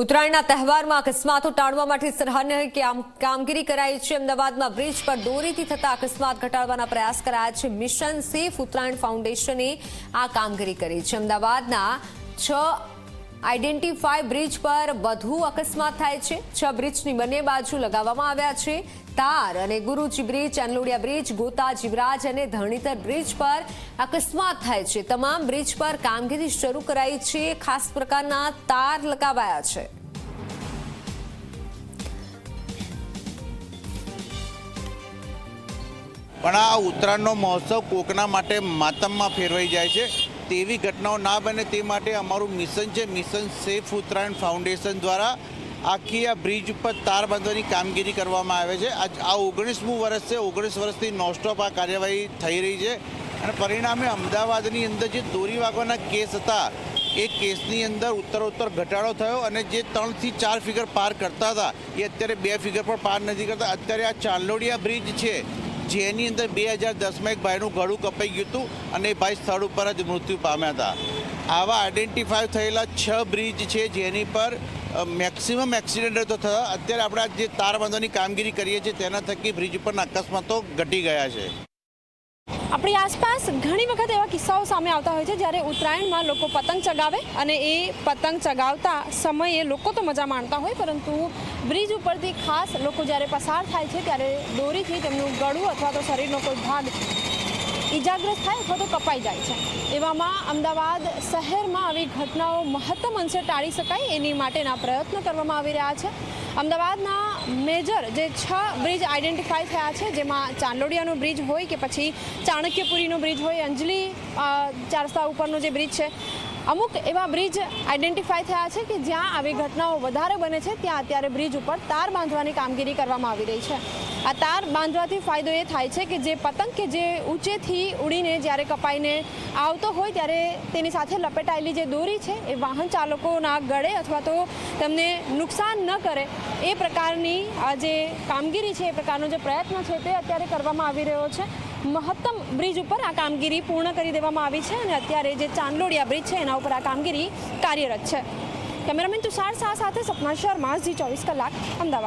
ઉત્તરાયણના તહેવારમાં અકસ્માતો ટાળવા માટે સરાહનીય કામગીરી કરાઈ છે। અમદાવાદમાં બ્રિજ પર દોરીથી થતા અકસ્માત ઘટાડવાના પ્રયાસ કરાયા છે। મિશન સેફ ઉત્તરાયણ ફાઉન્ડેશને આ કામગીરી કરી છે। અમદાવાદના 6 આઈડેન્ટિફાઈ બ્રિજ પર વધુ અકસ્માત થાય છે। 6 બ્રિજની બંને બાજુ લગાવવામાં આવ્યા છે તાર અને ગુરુજી બ્રિજ, અનલોડિયા બ્રિજ, ગોતા, જીવરાજ અને ધરણીધર બ્રિજ પર અકસ્માત થાય છે। તમામ બ્રિજ પર કામગીરી શરૂ કરાઈ છે। ખાસ પ્રકારના તાર લગાવાયા છે। પણ આ ઉત્તરાયણનો મહોત્સવ કોકના માટે માતમમાં ફેરવાઈ જાય છે તેવી ઘટનાઓ ના બને તે માટે અમારું મિશન છે। મિશન સેફ ઉત્તરાયણ ફાઉન્ડેશન દ્વારા આખી આ બ્રિજ ઉપર તાર બાંધવાની કામગીરી કરવામાં આવે છે। આ 19મું વર્ષ છે। 19 વર્ષથી નોનસ્ટોપ આ કાર્યવાહી થઈ રહી છે અને પરિણામે અમદાવાદની અંદર જે દોરી વાગવાના કેસ હતા એ કેસની અંદર ઉત્તરોત્તર ઘટાડો થયો અને જે 3 થી 4 ફિગર પાર કરતા હતા એ અત્યારે 2 ફિગર પણ પાર નથી કરતા। અત્યારે આ ચાંદલોડિયા બ્રિજ છે જેની અંદર 2010માં એક ભાઈનું ગળું કપાઈ ગયું હતું અને એ ભાઈ સ્થળ ઉપર જ મૃત્યુ પામ્યા હતા। આવા આઈડેન્ટિફાઈ થયેલા 6 બ્રિજ છે જેની પર મેક્સિમમ એક્સિડન્ટ તો થયા। અત્યારે આપણે જે તાર બાંધવાની કામગીરી કરીએ છીએ તેના થકી બ્રિજ ઉપરના અકસ્માતો ઘટી ગયા છે। આપણી આસપાસ ઘણી વખત એવા કિસ્સાઓ સામે આવતા હોય છે જ્યારે ઉત્તરાયણમાં લોકો પતંગ ચગાવે અને એ પતંગ ચગાવતા સમયે લોકો તો મજા માણતા હોય, પરંતુ બ્રિજ ઉપરથી ખાસ લોકો જ્યારે પસાર થાય છે ત્યારે દોરીથી તેમનું ગળું અથવા તો શરીરનો કોઈ ભાગ ઈજાગ્રસ્ત થાય અથવા તો કપાઈ જાય છે। એવામાં અમદાવાદ શહેરમાં આવી ઘટનાઓ મહત્તમ અંશે ટાળી શકાય એની માટેના પ્રયત્નો કરવામાં આવી રહ્યા છે। અમદાવાદના મેજર જે 6 બ્રિજ આઈડેન્ટિફાઈ થયા છે, જેમાં ચાંદલોડિયાનો બ્રિજ હોય કે પછી ચાણક્યપુરીનો બ્રિજ હોય, અંજલી 4 રસ્તા ઉપરનો જે બ્રિજ છે, અમુક એવા બ્રિજ આઈડેન્ટિફાઈ થયા છે કે જ્યાં આવી ઘટનાઓ વધારે બને છે ત્યાં અત્યારે બ્રિજ ઉપર તાર બાંધવાની કામગીરી કરવામાં આવી રહી છે। આ તાર બાંધવાથી ફાયદો એ થાય છે કે જે પતંગ કે જે ઊંચેથી ઉડીને જ્યારે કપાઈને આવતો હોય ત્યારે તેની સાથે લપેટાયેલી જે દોરી છે એ વાહન ચાલકોના ગળે અથવા તો તેમને નુકસાન ન કરે એ પ્રકારની આ જે કામગીરી છે, એ પ્રકારનો જે પ્રયત્ન છે તે અત્યારે કરવામાં આવી રહ્યો છે। મહત્તમ બ્રિજ ઉપર આ કામગીરી પૂર્ણ કરી દેવામાં આવી છે અને અત્યારે જે ચાંદલોડિયા બ્રિજ છે એના ઉપર આ કામગીરી કાર્યરત છે। કેમેરામેન તુષાર શાહ સાથે સપના શર્મા, ઝી 24 કલાક, અમદાવાદ।